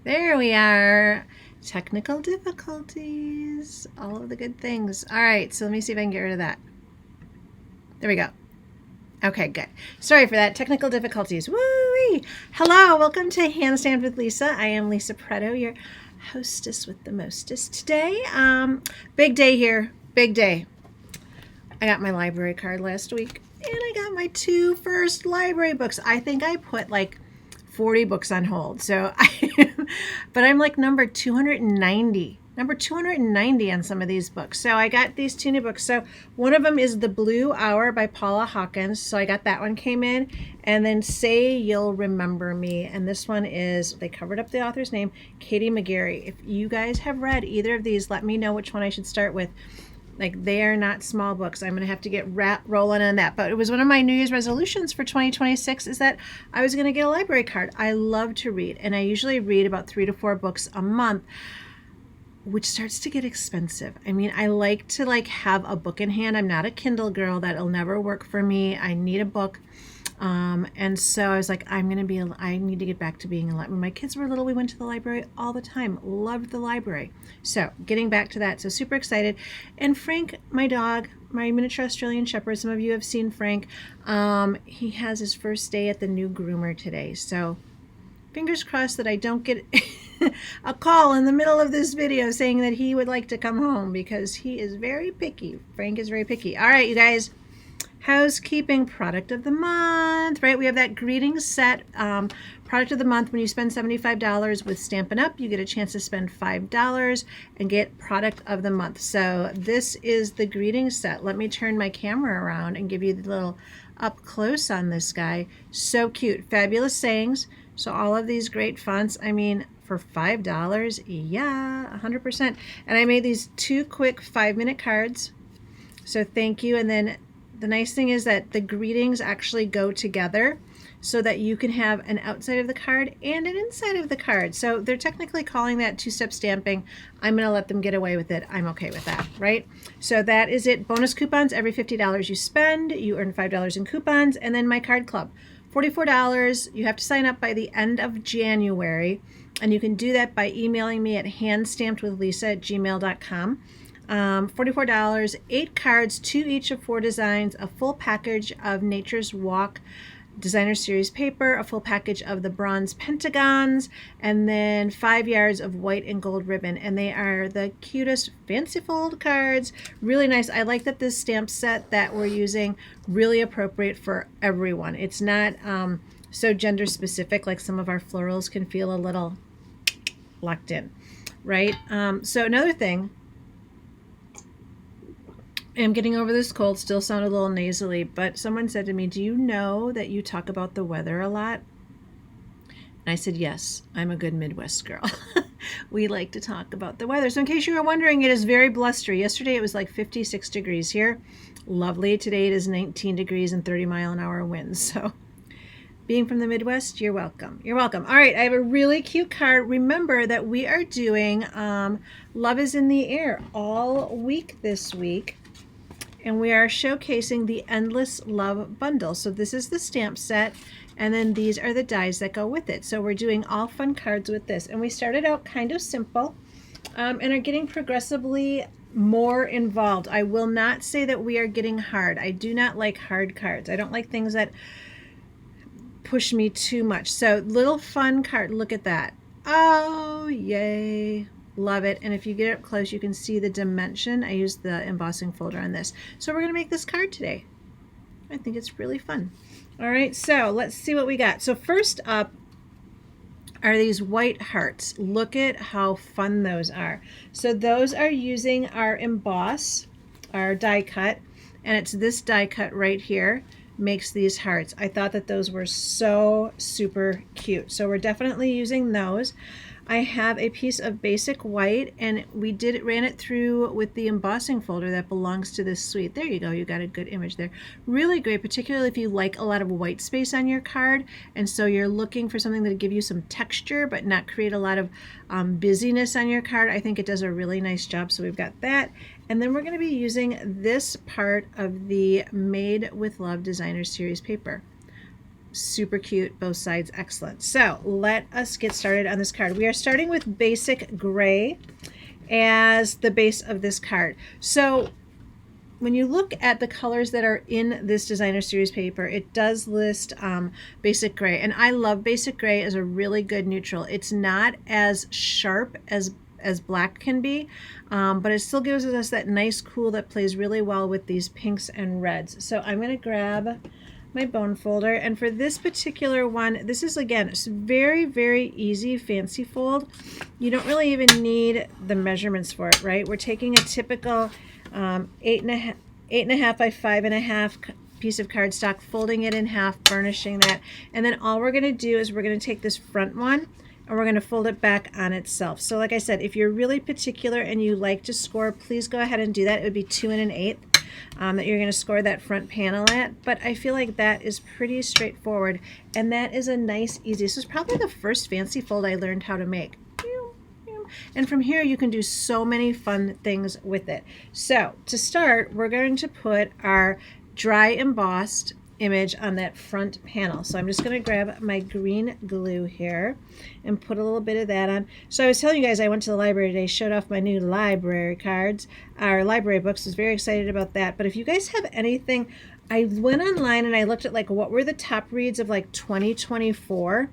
There we are. Technical difficulties. All of the good things. All right, so let me see if I can get rid of that. There we go. Okay, good. Sorry for that. Technical difficulties. Woo-wee! Hello, welcome to Hand Stamped with Lisa. I am Lisa Preto, your hostess with the mostest today. Big day here. Big day. I got my library card last week, and I got my 2 first library books. I think I put like 40 books on hold. So but I'm like number 290 on some of these books. So I got these 2 new books. So one of them is The Blue Hour by Paula Hawkins. So I got that one came in, and then Say You'll Remember Me. And this one is, they covered up the author's name, Katie McGarry. If you guys have read either of these, let me know which one I should start with. Like, they are not small books. I'm going to have to get rolling on that. But it was one of my New Year's resolutions for 2026 is that I was going to get a library card. I love to read, and I usually read about 3 to 4 books a month, which starts to get expensive. I mean, I like to have a book in hand. I'm not a Kindle girl. That'll never work for me. I need a book. And so I was like, I need to get back to being a library. When my kids were little, we went to the library all the time. Loved the library. So getting back to that. So super excited. And Frank, my dog, my miniature Australian Shepherd, some of you have seen Frank. He has his first day at the new groomer today. So fingers crossed that I don't get a call in the middle of this video saying that he would like to come home, because he is very picky. Frank is very picky. All right, you guys. Housekeeping product of the month, right? We have that greeting set product of the month. When you spend $75 with Stampin' Up, you get a chance to spend $5 and get product of the month. So this is the greeting set. Let me turn my camera around and give you the little up close on this guy. So cute. Fabulous sayings. So all of these great fonts. I mean, for $5, yeah, 100%. And I made these 2 quick 5-minute cards. So thank you. And then the nice thing is that the greetings actually go together so that you can have an outside of the card and an inside of the card. So they're technically calling that 2-step stamping. I'm going to let them get away with it. I'm okay with that, right? So that is it. Bonus coupons. Every $50 you spend, you earn $5 in coupons. And then my card club, $44. You have to sign up by the end of January. And you can do that by emailing me at handstampedwithlisa@gmail.com. $44, 8 cards, 2 each of 4 designs, a full package of Nature's Walk Designer Series paper, a full package of the Bronze Pentagons, and then 5 yards of white and gold ribbon. And they are the cutest fancy fold cards. Really nice. I like that this stamp set that we're using really appropriate for everyone. It's not so gender specific like some of our florals can feel a little locked in, right? So another thing, I'm getting over this cold, still sound a little nasally, but someone said to me, do you know that you talk about the weather a lot? And I said, yes, I'm a good Midwest girl. We like to talk about the weather. So in case you were wondering, it is very blustery. Yesterday it was like 56 degrees here. Lovely. Today it is 19 degrees and 30-mile-an-hour winds. So being from the Midwest, you're welcome. You're welcome. All right, I have a really cute card. Remember that we are doing Love is in the Air all week this week. And we are showcasing the Endless Love Bundle. So this is the stamp set, and then these are the dies that go with it. So we're doing all fun cards with this. And we started out kind of simple and are getting progressively more involved. I will not say that we are getting hard. I do not like hard cards. I don't like things that push me too much. So little fun card. Look at that. Oh, yay. Love it. And if you get up close, you can see the dimension. I used the embossing folder on this. So we're going to make this card today. I think it's really fun. All right, so let's see what we got. So first up are these white hearts. Look at how fun those are. So those are using our emboss, our die cut, and it's this die cut right here makes these hearts. I thought that those were so super cute. So we're definitely using those. I have a piece of basic white, and we ran it through with the embossing folder that belongs to this suite. There you go, you got a good image there. Really great, particularly if you like a lot of white space on your card, and so you're looking for something that'll give you some texture but not create a lot of busyness on your card. I think it does a really nice job. So we've got that, and then we're going to be using this part of the Made with Love Designer Series paper. super cute, both sides excellent. So let us get started on this card. We are starting with basic gray as the base of this card. So when you look at the colors that are in this designer series paper, it does list basic gray, and I love basic gray as a really good neutral. It's not as sharp as black can be, but it still gives us that nice cool that plays really well with these pinks and reds. So I'm going to grab my bone folder, and for this particular one, this is, again, it's very, very easy fancy fold. You don't really even need the measurements for it, right? We're taking a typical 8.5 by 5.5 piece of cardstock, folding it in half, burnishing that, and then all we're going to do is we're going to take this front one and we're going to fold it back on itself. So like I said, if you're really particular and you like to score, please go ahead and do that. It would be 2 1/8 that you're going to score that front panel at, but I feel like that is pretty straightforward, and that is a nice, easy. This is probably the first fancy fold I learned how to make. And from here you can do so many fun things with it. So to start, we're going to put our dry embossed image on that front panel. So I'm just going to grab my green glue here and put a little bit of that on. So I was telling you guys I went to the library today, showed off my new library cards, our library books, was very excited about that. But if you guys have anything, I went online and I looked at like what were the top reads of like 2024,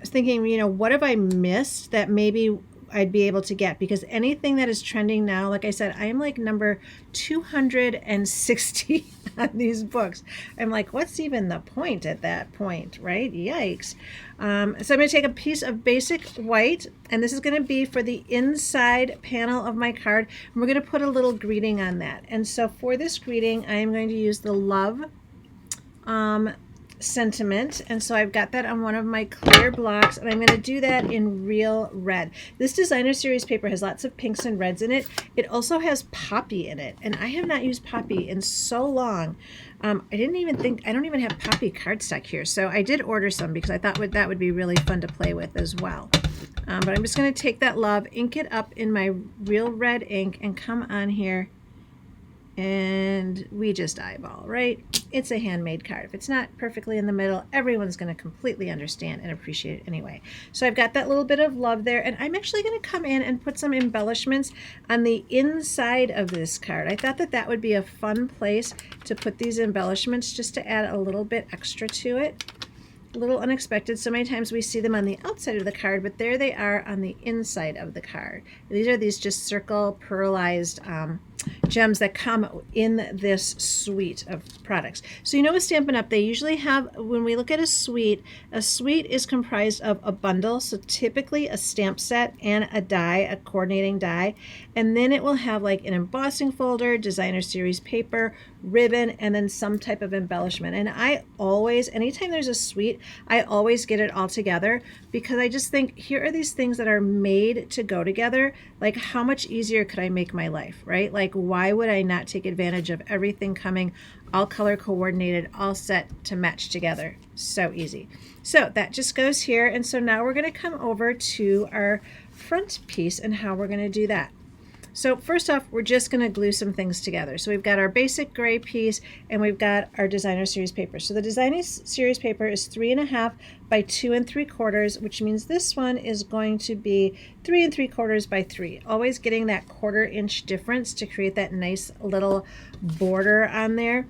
thinking, you know, what have I missed that maybe I'd be able to get, because anything that is trending now, like I said, I am like number 260 on these books. I'm like, what's even the point at that point, right? Yikes. So I'm going to take a piece of basic white, and this is going to be for the inside panel of my card, and we're going to put a little greeting on that. And so for this greeting, I am going to use the love sentiment, and so I've got that on one of my clear blocks, and I'm going to do that in real red. This designer series paper has lots of pinks and reds in it. It also has poppy in it, and I have not used poppy in so long. I don't even have poppy cardstock here, so I did order some because I thought that would be really fun to play with as well. But I'm just going to take that love, ink it up in my real red ink, and come on here, and we just eyeball, right? It's a handmade card. If it's not perfectly in the middle, everyone's going to completely understand and appreciate it anyway. So I've got that little bit of love there, and I'm actually going to come in and put some embellishments on the inside of this card. I thought that that would be a fun place to put these embellishments, just to add a little bit extra to it. A little unexpected. So many times we see them on the outside of the card, but there they are on the inside of the card. These are these just circle pearlized gems that come in this suite of products. So you know with Stampin' Up, they usually have, when we look at a suite is comprised of a bundle, so typically a stamp set and a die, a coordinating die, and then it will have like an embossing folder, designer series paper, ribbon, and then some type of embellishment. And I always, anytime there's a suite, I always get it all together, because I just think here are these things that are made to go together. Like, how much easier could I make my life, right? Like, why would I not take advantage of everything coming all color coordinated, all set to match together? So easy. So that just goes here. And so now we're going to come over to our front piece and how we're going to do that. So first off, we're just going to glue some things together. So we've got our basic gray piece, and we've got our designer series paper. So the designer series paper is 3.5 by 2 3/4, which means this one is going to be 3 3/4 by 3. Always getting that 1/4 inch difference to create that nice little border on there.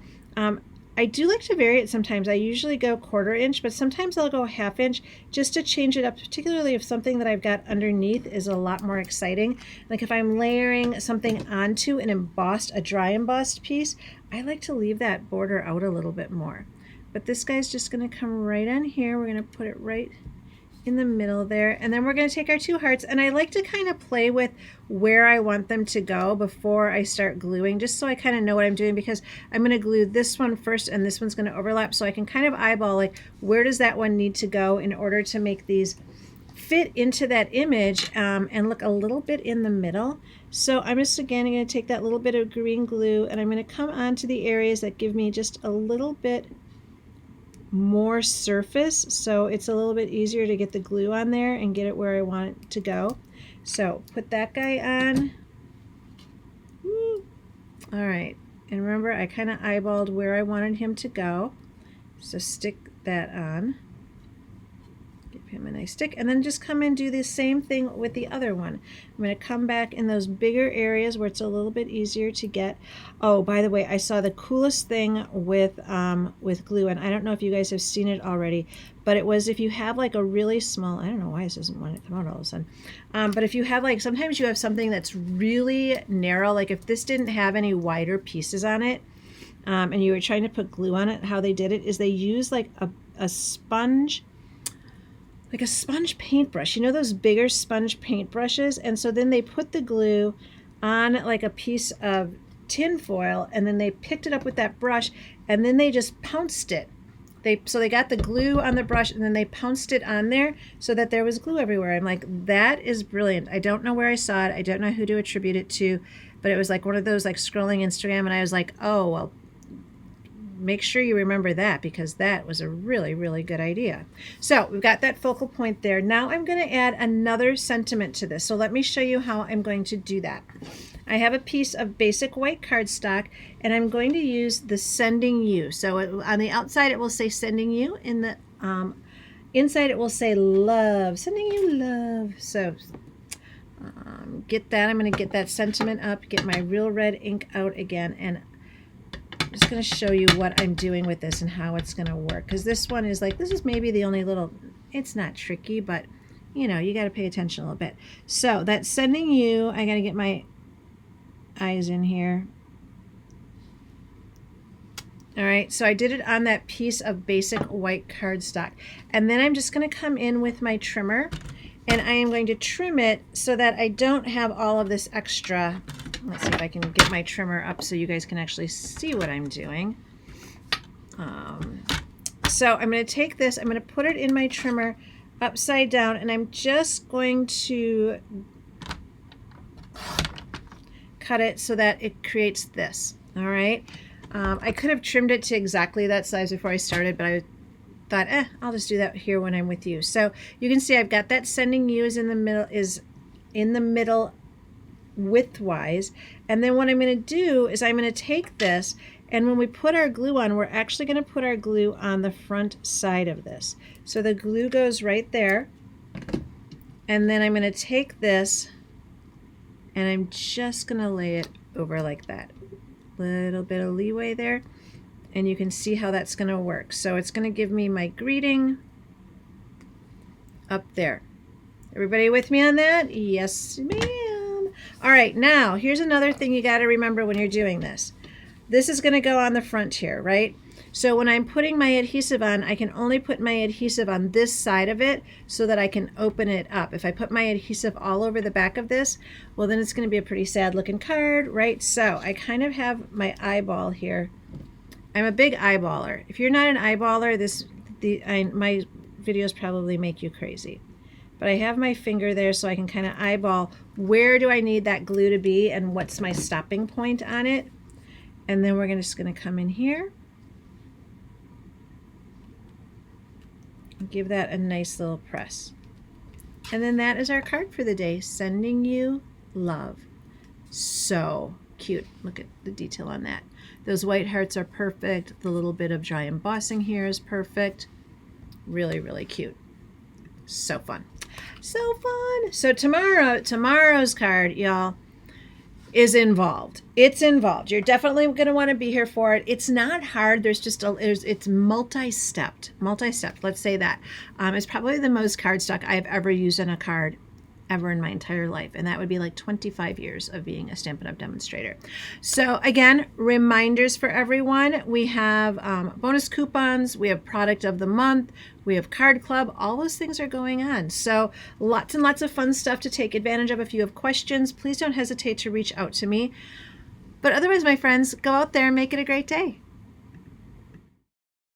I do like to vary it sometimes. I usually go 1/4 inch, but sometimes I'll go 1/2 inch just to change it up, particularly if something that I've got underneath is a lot more exciting. Like if I'm layering something onto a dry embossed piece, I like to leave that border out a little bit more. But this guy's just going to come right on here. We're going to put it right in the middle there, and then we're going to take our 2 hearts, and I like to kind of play with where I want them to go before I start gluing, just so I kind of know what I'm doing, because I'm going to glue this one first and this one's going to overlap, so I can kind of eyeball like where does that one need to go in order to make these fit into that image and look a little bit in the middle. So I'm just again going to take that little bit of green glue, and I'm going to come onto the areas that give me just a little bit more surface, so it's a little bit easier to get the glue on there and get it where I want it to go. So put that guy on. Woo. All right, and remember I kind of eyeballed where I wanted him to go, so stick that on. Give him a nice stick, and then just come and do the same thing with the other one. I'm going to come back in those bigger areas where it's a little bit easier to get. Oh, by the way, I saw the coolest thing with glue, and I don't know if you guys have seen it already, but it was if you have like a really small, I don't know why this doesn't want to come out all of a sudden, but if you have like, sometimes you have something that's really narrow, like if this didn't have any wider pieces on it, and you were trying to put glue on it, how they did it is they use like a sponge, like a sponge paintbrush, you know, those bigger sponge paintbrushes, and so then they put the glue on like a piece of tin foil, and then they picked it up with that brush, and then they just pounced it. So they got the glue on the brush, and then they pounced it on there so that there was glue everywhere. I'm like, that is brilliant. I don't know where I saw it. I don't know who to attribute it to, but it was like one of those like scrolling Instagram, and I was like, oh, well, make sure you remember that, because that was a really, really good idea. So we've got that focal point there. Now I'm going to add another sentiment to this. So let me show you how I'm going to do that. I have a piece of basic white cardstock, and I'm going to use the Sending You. So on the outside it will say Sending You. In the inside it will say Love. Sending you love. So get that. I'm going to get that sentiment up, get my real red ink out again, and I'm just going to show you what I'm doing with this and how it's going to work, because this one is like, this is maybe the only little, it's not tricky, but you know, you got to pay attention a little bit. So that's Sending You. I got to get my eyes in here. All right, so I did it on that piece of basic white cardstock, and then I'm just going to come in with my trimmer, and I am going to trim it so that I don't have all of this extra. Let's see if I can get my trimmer up so you guys can actually see what I'm doing. So I'm going to take this, I'm going to put it in my trimmer upside down, and I'm just going to cut it so that it creates this. All right. I could have trimmed it to exactly that size before I started, but I thought, I'll just do that here when I'm with you. So you can see I've got that Sending You is in the middle widthwise, and then what I'm going to do is I'm going to take this, and when we put our glue on, we're actually going to put our glue on the front side of this. So the glue goes right there, and then I'm going to take this and I'm just going to lay it over like that. Little bit of leeway there, and you can see how that's going to work. So it's going to give me my greeting up there. Everybody with me on that? Yes, ma'am. All right, now here's another thing you got to remember when you're doing this. This is going to go on the front here, right? So when I'm putting my adhesive on, I can only put my adhesive on this side of it so that I can open it up. If I put my adhesive all over the back of this, well, then it's going to be a pretty sad looking card, right? So I kind of have my eyeball here. I'm a big eyeballer. If you're not an eyeballer, my videos probably make you crazy. But I have my finger there so I can kind of eyeball where do I need that glue to be and what's my stopping point on it. And then we're just going to come in here. Give that a nice little press. And then that is our card for the day. Sending You love. So cute. Look at the detail on that. Those white hearts are perfect. The little bit of dry embossing here is perfect. Really, really cute. So fun. So fun. So tomorrow's card, y'all, is involved. It's involved. You're definitely going to want to be here for it. It's not hard. There's just it's multi-stepped. Let's say that. It's probably the most cardstock I've ever used on a card ever in my entire life, and that would be like 25 years of being a Stampin' Up! Demonstrator. So again, reminders for everyone. We have bonus coupons, we have product of the month, we have card club, all those things are going on. So lots and lots of fun stuff to take advantage of. If you have questions, please don't hesitate to reach out to me. But otherwise, my friends, go out there and make it a great day.